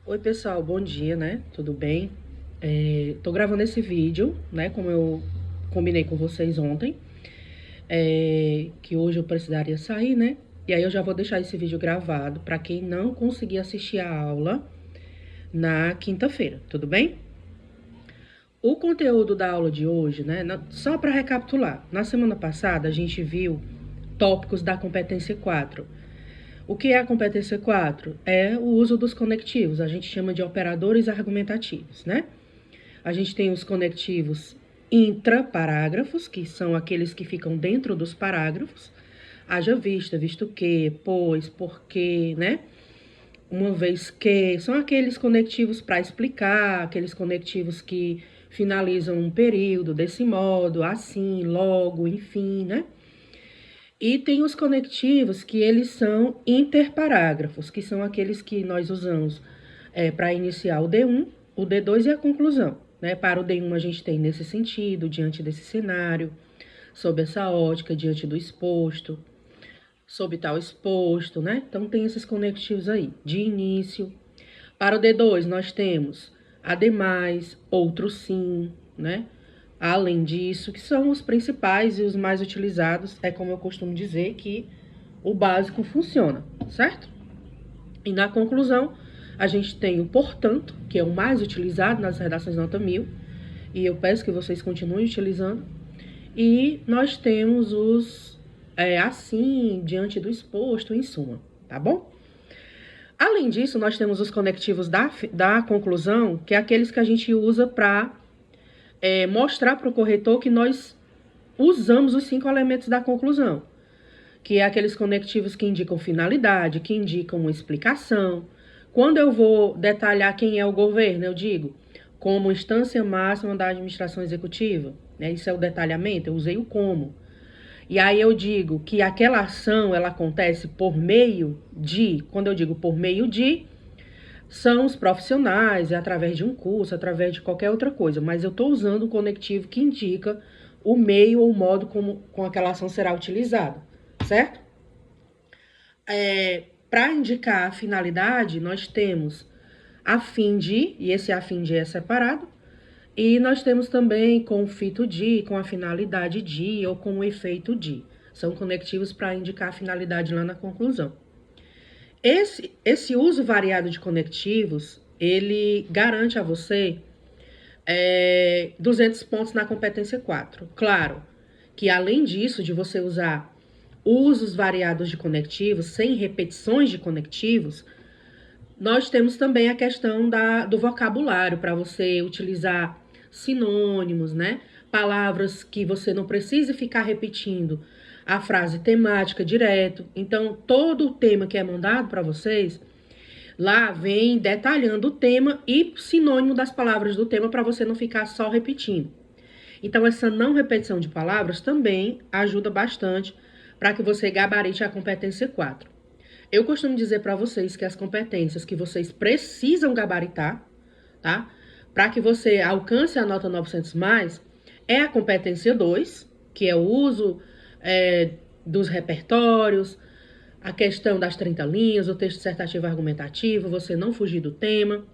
Oi, pessoal, bom dia, né? Tudo bem? Tô gravando esse vídeo, né? Como eu combinei com vocês ontem, que hoje eu precisaria sair, né? E aí eu já vou deixar esse vídeo gravado para quem não conseguir assistir a aula na quinta-feira, tudo bem? O conteúdo da aula de hoje, né? Só para recapitular, na semana passada a gente viu tópicos da competência 4. O que é a competência 4? É o uso dos conectivos, a gente chama de operadores argumentativos, né? A gente tem os conectivos intraparágrafos, que são aqueles que ficam dentro dos parágrafos. Haja vista, visto que, pois, porque, né? Uma vez que, são aqueles conectivos para explicar, aqueles conectivos que finalizam um período desse modo, assim, logo, enfim, né? E tem os conectivos que eles são interparágrafos, que são aqueles que nós usamos para iniciar o D1, o D2 e a conclusão. Né? Para o D1 a gente tem nesse sentido, diante desse cenário, sob essa ótica, diante do exposto, sob tal exposto, né? Então tem esses conectivos aí, de início. Para o D2 nós temos ademais, outro sim, né? Além disso, que são os principais e os mais utilizados, é como eu costumo dizer que o básico funciona, certo? E na conclusão, a gente tem o portanto, que é o mais utilizado nas redações nota 1000, e eu peço que vocês continuem utilizando. E nós temos os assim, diante do exposto, em suma, tá bom? Além disso, nós temos os conectivos da conclusão, que é aqueles que a gente usa para mostrar para o corretor que nós usamos os 5 elementos da conclusão, que é aqueles conectivos que indicam finalidade, que indicam uma explicação. Quando eu vou detalhar quem é o governo, eu digo como instância máxima da administração executiva, né? Isso é o detalhamento, eu usei o como. E aí eu digo que aquela ação, ela acontece por meio de, quando eu digo por meio de, são os profissionais, é através de um curso, através de qualquer outra coisa, mas eu estou usando um conectivo que indica o meio ou o modo como aquela ação será utilizada, certo? Para indicar a finalidade, nós temos a fim de, e esse a fim de é separado, e nós temos também com o fito de, com a finalidade de ou com o efeito de. São conectivos para indicar a finalidade lá na conclusão. Esse uso variado de conectivos, ele garante a você 200 pontos na competência 4. Claro que além disso, de você usar usos variados de conectivos, sem repetições de conectivos, nós temos também a questão do vocabulário, para você utilizar sinônimos, né? Palavras que você não precise ficar repetindo a frase temática direto. Então, todo o tema que é mandado para vocês, lá vem detalhando o tema e sinônimo das palavras do tema para você não ficar só repetindo. Então, essa não repetição de palavras também ajuda bastante para que você gabarite a competência 4. Eu costumo dizer para vocês que as competências que vocês precisam gabaritar, tá? Para que você alcance a nota 900 mais, é a competência 2, que é o uso dos repertórios, a questão das 30 linhas, o texto dissertativo argumentativo, você não fugir do tema.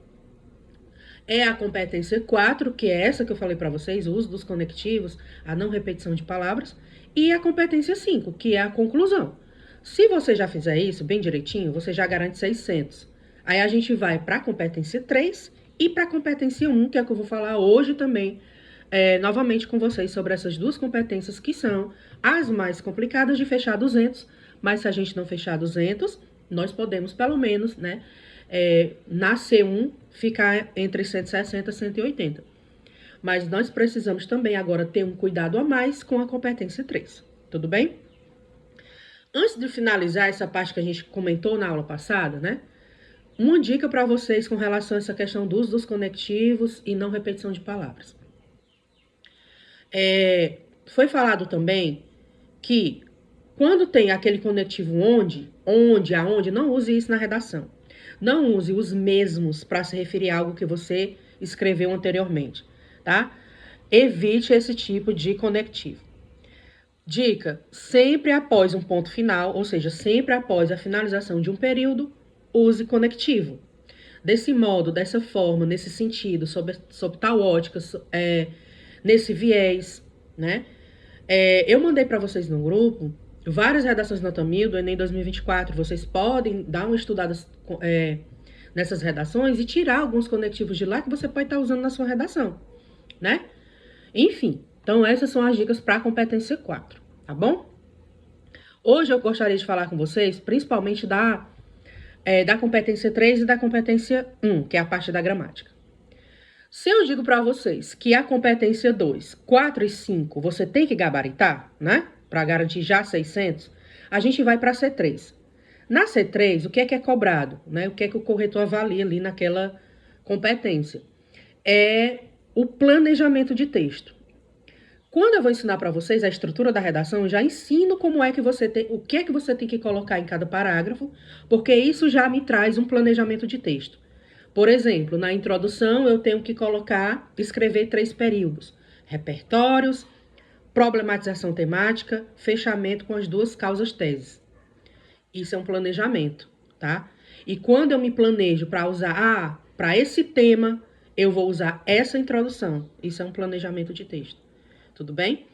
É a competência 4, que é essa que eu falei para vocês, o uso dos conectivos, a não repetição de palavras. E a competência 5, que é a conclusão. Se você já fizer isso bem direitinho, você já garante 600. Aí a gente vai para a competência 3 e para a competência 1, que é o que eu vou falar hoje também, novamente com vocês sobre essas duas competências que são as mais complicadas de fechar 200, mas se a gente não fechar 200, nós podemos pelo menos, né, na C1 ficar entre 160 e 180. Mas nós precisamos também agora ter um cuidado a mais com a competência 3, tudo bem? Antes de finalizar essa parte que a gente comentou na aula passada, né? Uma dica para vocês com relação a essa questão do uso dos conectivos e não repetição de palavras. Foi falado também que quando tem aquele conectivo aonde, não use isso na redação. Não use os mesmos para se referir a algo que você escreveu anteriormente, tá? Evite esse tipo de conectivo. Dica: sempre após um ponto final, ou seja, sempre após a finalização de um período, use conectivo. desse modo, dessa forma, nesse sentido, sob tal ótica, nesse viés, né? Eu mandei para vocês no grupo várias redações nota 1000 do Enem 2024. Vocês podem dar uma estudada nessas redações e tirar alguns conectivos de lá que você pode estar usando na sua redação, né? Enfim, então essas são as dicas para a competência 4, tá bom? Hoje eu gostaria de falar com vocês, principalmente da competência 3 e da competência 1, que é a parte da gramática. Se eu digo para vocês que a competência 2, 4 e 5 você tem que gabaritar, né? Para garantir já 600, a gente vai para a C3. Na C3, o que é cobrado, né? O que é que o corretor avalia ali naquela competência? É o planejamento de texto. Quando eu vou ensinar para vocês a estrutura da redação, eu já ensino como é que você tem, o que é que você tem que colocar em cada parágrafo, porque isso já me traz um planejamento de texto. Por exemplo, na introdução eu tenho que escrever 3 períodos: repertórios, problematização temática, fechamento com as 2 causas teses. Isso é um planejamento, tá? E quando eu me planejo para usar, para esse tema, eu vou usar essa introdução. Isso é um planejamento de texto. Tudo bem?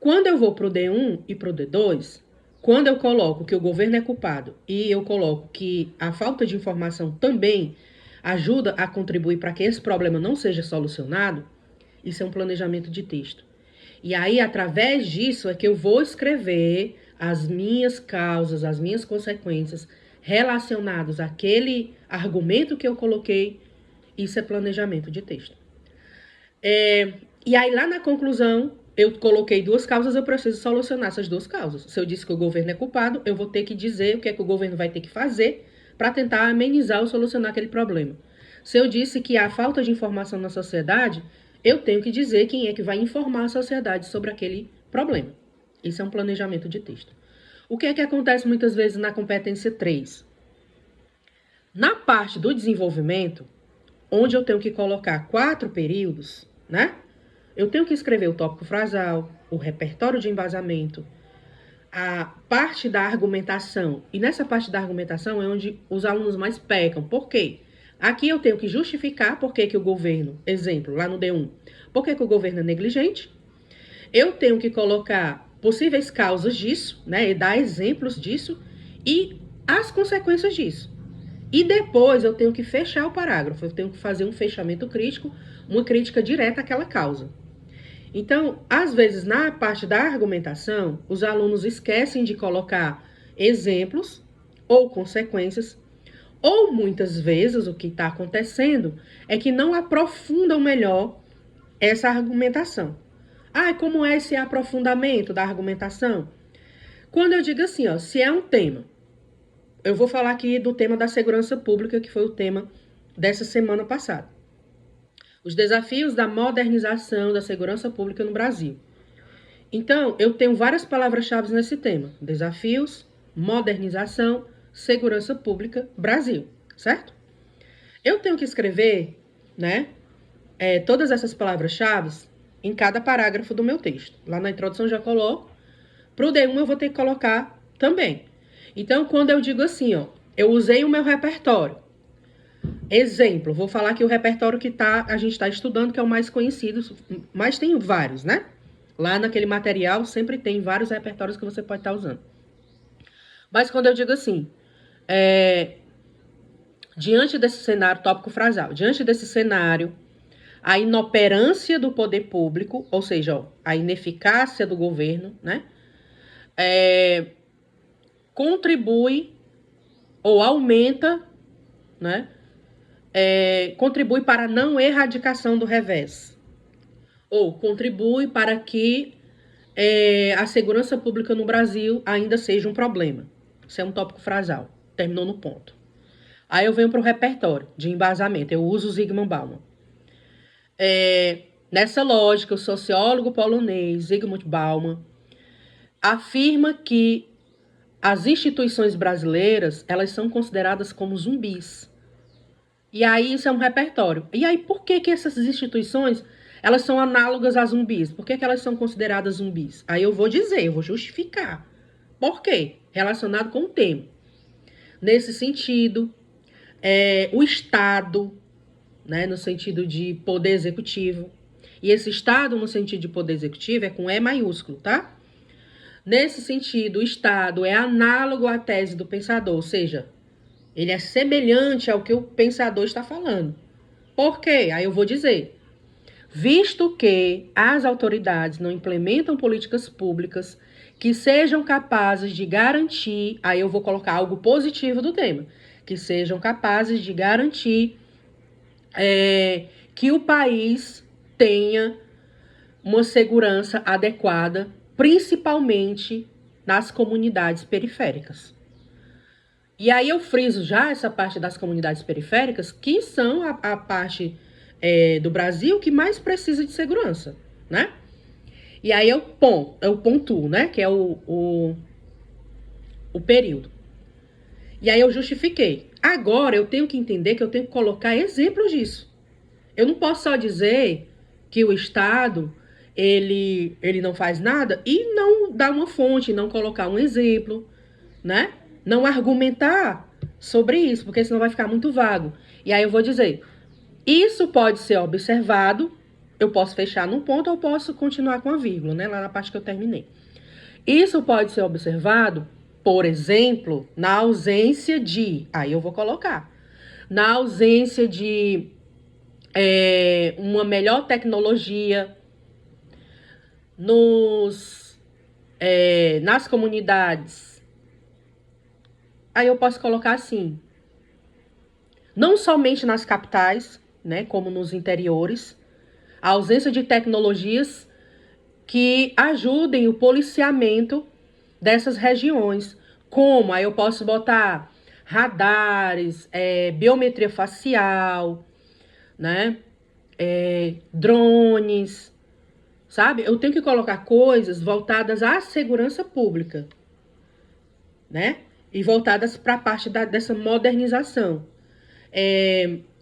Quando eu vou para o D1 e para o D2, quando eu coloco que o governo é culpado e eu coloco que a falta de informação também ajuda a contribuir para que esse problema não seja solucionado, isso é um planejamento de texto. E aí, através disso, é que eu vou escrever as minhas causas, as minhas consequências relacionadas àquele argumento que eu coloquei. Isso é planejamento de texto. E aí, lá na conclusão, eu coloquei 2 causas, eu preciso solucionar essas 2 causas. Se eu disse que o governo é culpado, eu vou ter que dizer o que é que o governo vai ter que fazer para tentar amenizar ou solucionar aquele problema. Se eu disse que há falta de informação na sociedade, eu tenho que dizer quem é que vai informar a sociedade sobre aquele problema. Isso é um planejamento de texto. O que é que acontece muitas vezes na competência 3? Na parte do desenvolvimento, onde eu tenho que colocar 4 períodos, né? Eu tenho que escrever o tópico frasal, o repertório de embasamento, a parte da argumentação. E nessa parte da argumentação é onde os alunos mais pecam. Por quê? Aqui eu tenho que justificar por que o governo, exemplo, lá no D1, por que o governo é negligente. Eu tenho que colocar possíveis causas disso, né? E dar exemplos disso e as consequências disso. E depois eu tenho que fechar o parágrafo, eu tenho que fazer um fechamento crítico, uma crítica direta àquela causa. Então, às vezes, na parte da argumentação, os alunos esquecem de colocar exemplos ou consequências, ou muitas vezes o que está acontecendo é que não aprofundam melhor essa argumentação. Como é esse aprofundamento da argumentação? Quando eu digo assim, se é um tema, eu vou falar aqui do tema da segurança pública, que foi o tema dessa semana passada. Os desafios da modernização da segurança pública no Brasil. Então, eu tenho várias palavras-chave nesse tema. Desafios, modernização, segurança pública, Brasil, certo? Eu tenho que escrever, né, todas essas palavras-chave em cada parágrafo do meu texto. Lá na introdução eu já coloco. Para o D1 eu vou ter que colocar também. Então, quando eu digo assim, eu usei o meu repertório. Exemplo, vou falar que o repertório que a gente está estudando, que é o mais conhecido, mas tem vários, né? Lá naquele material sempre tem vários repertórios que você pode estar usando. Mas quando eu digo assim, diante desse cenário, tópico frasal, diante desse cenário, a inoperância do poder público, ou seja, a ineficácia do governo, né? Contribui ou aumenta, né? Contribui para a não erradicação do revés, ou contribui para que a segurança pública no Brasil ainda seja um problema. Isso é um tópico frasal, terminou no ponto. Aí eu venho para o repertório de embasamento, eu uso o Zygmunt Bauman. Nessa lógica, o sociólogo polonês Zygmunt Bauman afirma que as instituições brasileiras, elas são consideradas como zumbis. E aí isso é um repertório. E aí por que essas instituições, elas são análogas a zumbis? Por que elas são consideradas zumbis? Aí eu vou dizer, eu vou justificar. Por quê? Relacionado com o tema. Nesse sentido, o Estado, né, no sentido de poder executivo. E esse Estado, no sentido de poder executivo, é com E maiúsculo, tá? Nesse sentido, o Estado é análogo à tese do pensador, ou seja, ele é semelhante ao que o pensador está falando. Por quê? Aí eu vou dizer. Visto que as autoridades não implementam políticas públicas que sejam capazes de garantir, aí eu vou colocar algo positivo do tema, que sejam capazes de garantir que o país tenha uma segurança adequada, principalmente nas comunidades periféricas. E aí eu friso já essa parte das comunidades periféricas, que são a parte do Brasil que mais precisa de segurança, né? E aí eu pontuo, né? Que é o período. E aí eu justifiquei. Agora eu tenho que entender que eu tenho que colocar exemplos disso. Eu não posso só dizer que o Estado, ele não faz nada e não dar uma fonte, não colocar um exemplo, né? Não argumentar sobre isso, porque senão vai ficar muito vago. E aí eu vou dizer, isso pode ser observado, eu posso fechar num ponto ou posso continuar com a vírgula, né? Lá na parte que eu terminei. Isso pode ser observado, por exemplo, na ausência de... Aí eu vou colocar. Na ausência de uma melhor tecnologia nas comunidades. Aí eu posso colocar assim. Não somente nas capitais, né, como nos interiores, a ausência de tecnologias que ajudem o policiamento dessas regiões. Como? Aí eu posso botar radares, biometria facial, né? Drones, sabe? Eu tenho que colocar coisas voltadas à segurança pública, né? E voltadas para a parte dessa modernização.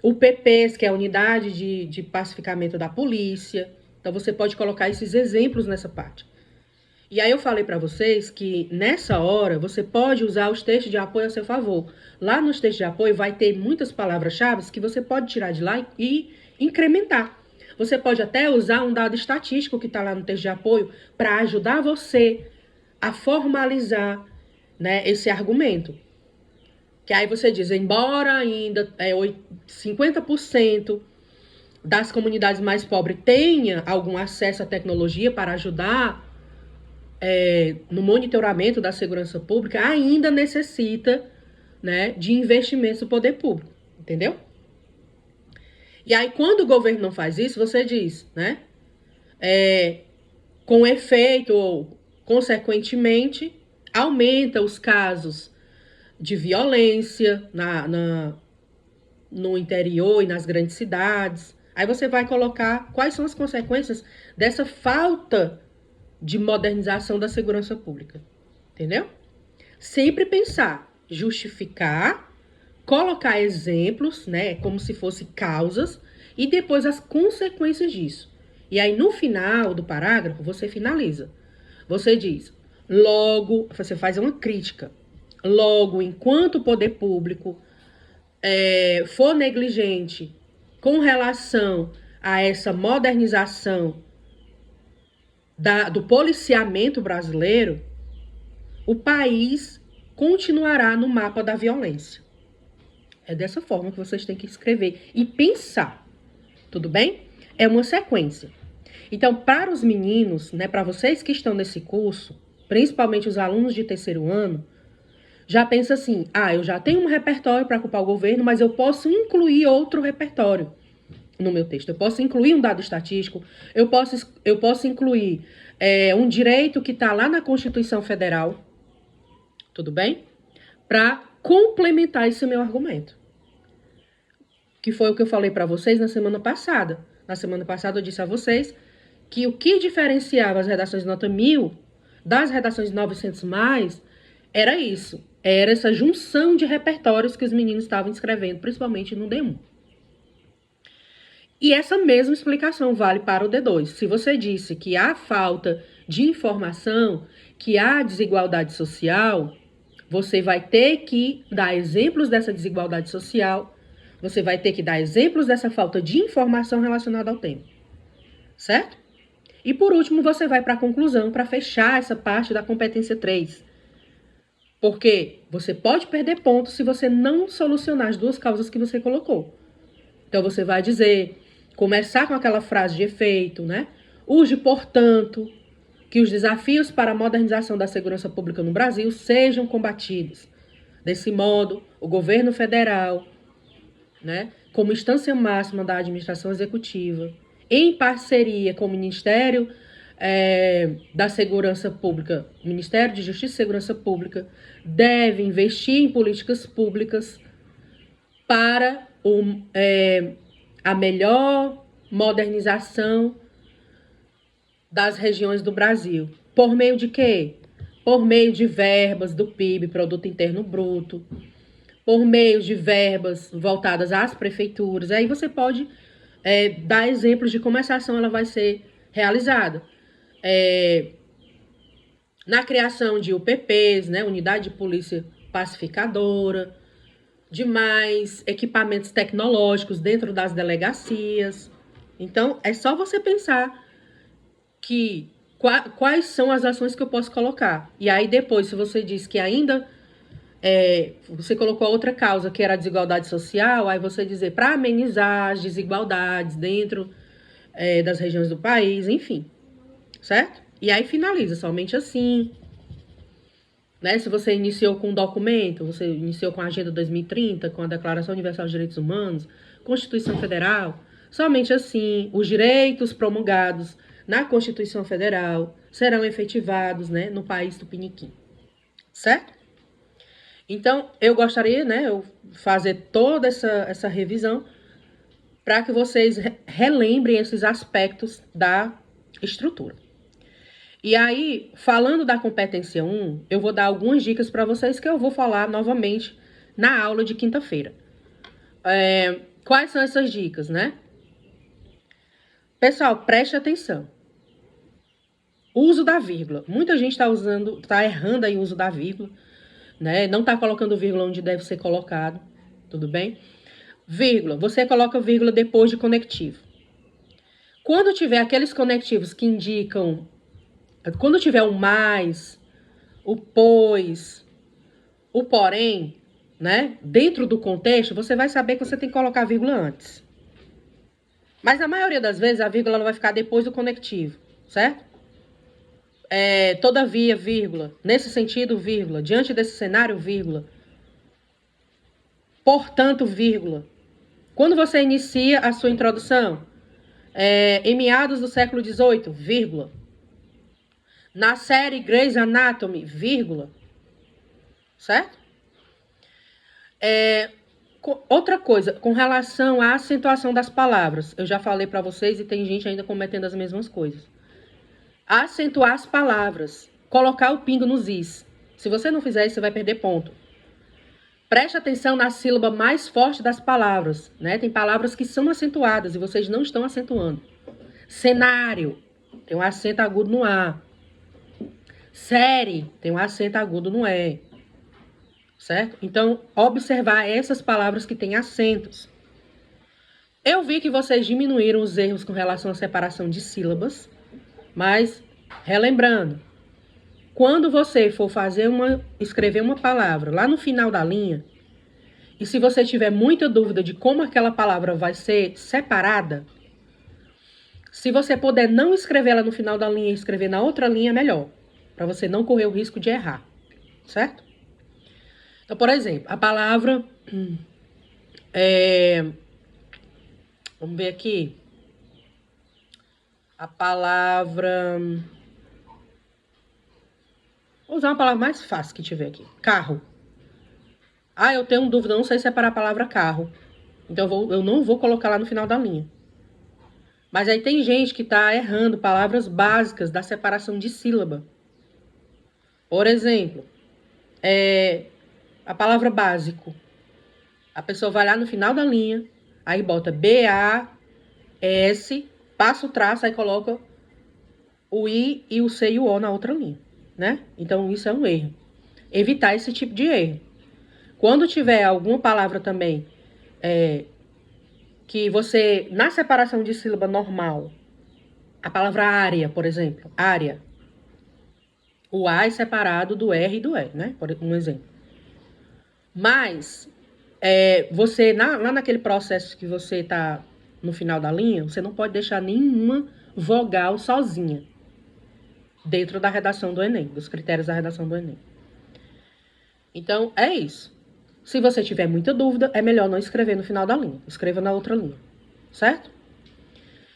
UPPs, que é a unidade de pacificamento da polícia. Então, você pode colocar esses exemplos nessa parte. E aí eu falei para vocês que nessa hora você pode usar os textos de apoio a seu favor. Lá nos textos de apoio vai ter muitas palavras-chave que você pode tirar de lá e incrementar. Você pode até usar um dado estatístico que está lá no texto de apoio para ajudar você a formalizar, né, esse argumento. Que aí você diz, embora ainda 50% das comunidades mais pobres tenha algum acesso à tecnologia para ajudar no monitoramento da segurança pública, ainda necessita, né, de investimentos do poder público, entendeu? E aí, quando o governo não faz isso, você diz, né, com efeito ou consequentemente, aumenta os casos de violência no interior e nas grandes cidades. Aí você vai colocar quais são as consequências dessa falta de modernização da segurança pública. Entendeu? Sempre pensar, justificar, colocar exemplos, né, como se fossem causas, e depois as consequências disso. E aí, no final do parágrafo, você finaliza. Você diz, logo, você faz uma crítica. Logo, enquanto o poder público for negligente com relação a essa modernização do policiamento brasileiro, o país continuará no mapa da violência. É dessa forma que vocês têm que escrever e pensar, tudo bem? É uma sequência. Então, para os meninos, né, para vocês que estão nesse curso, principalmente os alunos de terceiro ano, já pensa assim, eu já tenho um repertório para culpar o governo, mas eu posso incluir outro repertório no meu texto. Eu posso incluir um dado estatístico, eu posso incluir um direito que está lá na Constituição Federal, tudo bem? Para complementar esse meu argumento. Que foi o que eu falei para vocês na semana passada. Na semana passada eu disse a vocês que o que diferenciava as redações de nota 1000 das redações de 900 mais era isso. Era essa junção de repertórios que os meninos estavam escrevendo, principalmente no D1. E essa mesma explicação vale para o D2. Se você disse que há falta de informação, que há desigualdade social, você vai ter que dar exemplos dessa desigualdade social, você vai ter que dar exemplos dessa falta de informação relacionada ao tema, certo? E por último, você vai para a conclusão, para fechar essa parte da competência 3. Porque você pode perder pontos se você não solucionar as duas causas que você colocou. Então você vai dizer, começar com aquela frase de efeito, né? Urge, portanto, que os desafios para a modernização da segurança pública no Brasil sejam combatidos. Desse modo, o governo federal, né, como instância máxima da administração executiva, em parceria com o Ministério da Segurança Pública, Ministério de Justiça e Segurança Pública, deve investir em políticas públicas para a melhor modernização das regiões do Brasil. Por meio de quê? Por meio de verbas do PIB, Produto Interno Bruto, por meio de verbas voltadas às prefeituras. Aí você pode dar exemplos de como essa ação ela vai ser realizada. Na criação de UPPs, né, Unidade de Polícia Pacificadora, de mais equipamentos tecnológicos dentro das delegacias. Então, é só você pensar que quais são as ações que eu posso colocar. E aí depois, se você diz que ainda você colocou outra causa, que era a desigualdade social, aí você dizer para amenizar as desigualdades dentro das regiões do país, enfim, certo? E aí finaliza, somente assim. Né? Se você iniciou com um documento, você iniciou com a Agenda 2030, com a Declaração Universal dos Direitos Humanos, Constituição Federal, somente assim os direitos promulgados na Constituição Federal serão efetivados, né, no país tupiniquim, certo? Então, eu gostaria, né, eu fazer toda essa revisão para que vocês relembrem esses aspectos da estrutura. E aí, falando da competência 1, eu vou dar algumas dicas para vocês que eu vou falar novamente na aula de quinta-feira. Quais são essas dicas, né? Pessoal, preste atenção. Uso da vírgula. Muita gente está errando aí o uso da vírgula, né? Não está colocando vírgula onde deve ser colocado, tudo bem? Vírgula, você coloca vírgula depois de conectivo. Quando tiver aqueles conectivos que indicam, quando tiver o mais, o pois, o porém, né? Dentro do contexto, você vai saber que você tem que colocar a vírgula antes. Mas na maioria das vezes, a vírgula ela vai ficar depois do conectivo, certo? Todavia, vírgula. Nesse sentido, vírgula. Diante desse cenário, vírgula. Portanto, vírgula. Quando você inicia a sua introdução, em meados do século XVIII, vírgula. Na série Grey's Anatomy, vírgula. Certo? Outra coisa, com relação à acentuação das palavras. Eu já falei para vocês e tem gente ainda cometendo as mesmas coisas. Acentuar as palavras. Colocar o pingo nos is. Se você não fizer isso, você vai perder ponto. Preste atenção na sílaba mais forte das palavras, né? Tem palavras que são acentuadas e vocês não estão acentuando. Cenário, tem um acento agudo no A. Série, tem um acento agudo no E. Certo? Então, observar essas palavras que têm acentos. Eu vi que vocês diminuíram os erros com relação à separação de sílabas, mas, relembrando, quando você for escrever uma palavra lá no final da linha, e se você tiver muita dúvida de como aquela palavra vai ser separada, se você puder não escrever ela no final da linha e escrever na outra linha, é melhor, para você não correr o risco de errar, certo? Então, por exemplo, a palavra... vamos ver aqui. A palavra... Vou usar uma palavra mais fácil que tiver aqui. Carro. Eu tenho dúvida, não sei separar a palavra carro. Então, eu não vou colocar lá no final da linha. Mas aí tem gente que está errando palavras básicas da separação de sílaba. Por exemplo, a palavra básico. A pessoa vai lá no final da linha, aí bota B-A-S, passa o traço, aí coloca o I e o C e o O na outra linha, né? Então, isso é um erro. evitar esse tipo de erro. Quando tiver alguma palavra também que você, na separação de sílaba normal, a palavra área, por exemplo, área, o A é separado do R e do E, né? Por um exemplo. Mas, você, lá naquele processo que você está no final da linha, você não pode deixar nenhuma vogal sozinha dentro da redação do Enem, dos critérios da redação do Enem. Então, é isso. Se você tiver muita dúvida, é melhor não escrever no final da linha. Escreva na outra linha, certo?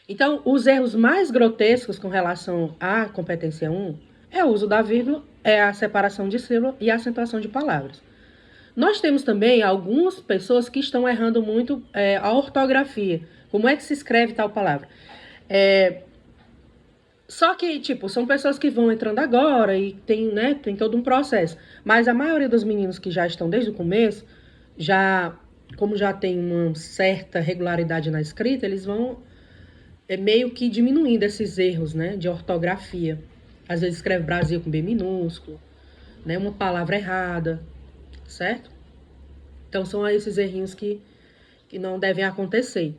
Então, os erros mais grotescos com relação à competência 1 é o uso da vírgula, é a separação de sílaba e a acentuação de palavras. Nós temos também algumas pessoas que estão errando muito a ortografia. Como é que se escreve tal palavra? Só que, tipo, são pessoas que vão entrando agora e tem todo um processo. Mas a maioria dos meninos que já estão desde o começo, como já tem uma certa regularidade na escrita, eles vão meio que diminuindo esses erros, né, de ortografia. Às vezes escreve Brasil com B minúsculo, né, uma palavra errada, certo? Então são esses errinhos que não devem acontecer.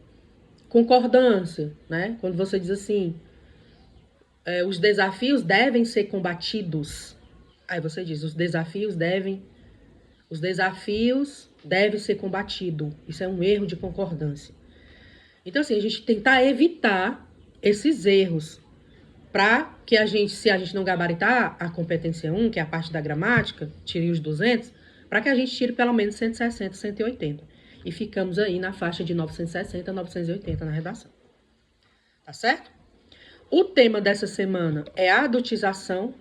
Concordância, né, quando você diz assim, os desafios devem ser combatidos. Aí você diz, os desafios devem ser combatido. Isso é um erro de concordância. Então, assim, a gente tentar evitar esses erros para que se a gente não gabaritar a competência 1, que é a parte da gramática, tire os 200, para que a gente tire pelo menos 160, 180. E ficamos aí na faixa de 960, 980 na redação. Tá certo? O tema dessa semana é a adultização.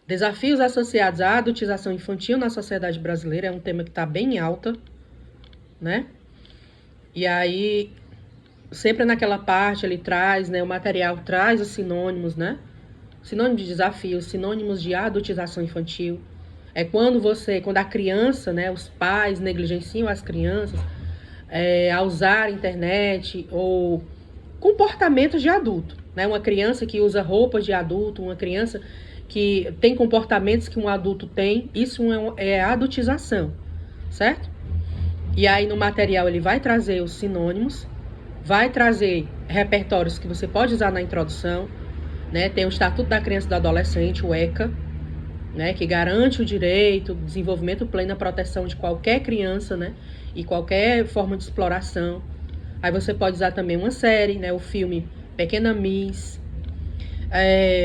Desafios associados à adultização infantil na sociedade brasileira. É um tema que está bem alta, né? E aí, sempre naquela parte ele traz, né? O material traz os sinônimos, né? Sinônimo de desafio, sinônimos de adultização infantil. É quando a criança, né? Os pais negligenciam as crianças a usar a internet ou comportamentos de adulto, né? Uma criança que usa roupas de adulto, uma criança que tem comportamentos que um adulto tem, isso é adultização, certo? E aí no material ele vai trazer os sinônimos, vai trazer repertórios que você pode usar na introdução, né? Tem o Estatuto da Criança e do Adolescente, o ECA, né? Que garante o direito, o desenvolvimento pleno, a proteção de qualquer criança, né? E qualquer forma de exploração. Aí você pode usar também uma série, né? O filme Pequena Miss,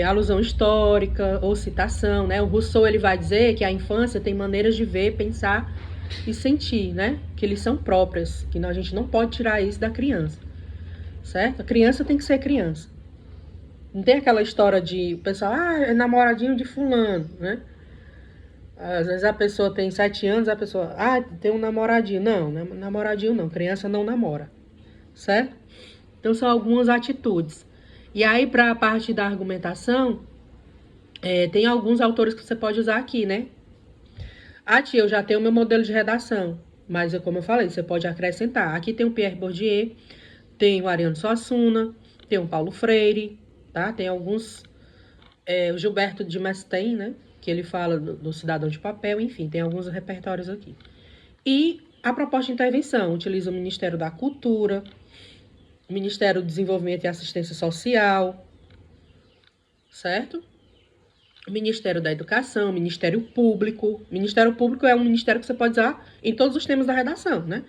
alusão histórica ou citação, né? O Rousseau ele vai dizer que a infância tem maneiras de ver, pensar e sentir, né? Que eles são próprias, que a gente não pode tirar isso da criança, certo? A criança tem que ser criança. Não tem aquela história de o pessoal, é namoradinho de fulano, né? Às vezes a pessoa tem 7 anos, a pessoa, tem um namoradinho. Não, namoradinho não, criança não namora, certo? Então são algumas atitudes. E aí, para a parte da argumentação, tem alguns autores que você pode usar aqui, né? Tia, eu já tenho o meu modelo de redação, mas como eu falei, você pode acrescentar. Aqui tem o Pierre Bourdieu, tem o Ariano Suassuna, tem o Paulo Freire, tá? Tem alguns, o Gilberto de Mestaing, né? Que ele fala do cidadão de papel, enfim, tem alguns repertórios aqui. E a proposta de intervenção utiliza o Ministério da Cultura, o Ministério do Desenvolvimento e Assistência Social, certo? O Ministério da Educação, o Ministério Público. O Ministério Público é um ministério que você pode usar em todos os temas da redação, né?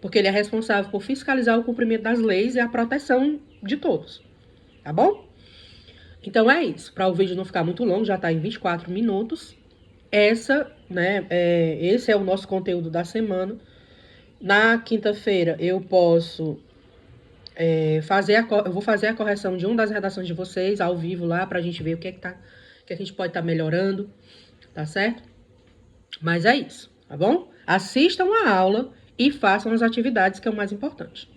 Porque ele é responsável por fiscalizar o cumprimento das leis e a proteção de todos, tá bom? Então é isso. Para o vídeo não ficar muito longo, já está em 24 minutos. Esse é o nosso conteúdo da semana. Na quinta-feira eu posso eu vou fazer a correção de uma das redações de vocês ao vivo lá pra gente ver o que a gente pode estar melhorando, tá certo? Mas é isso, tá bom? Assistam a aula e façam as atividades, que é o mais importante.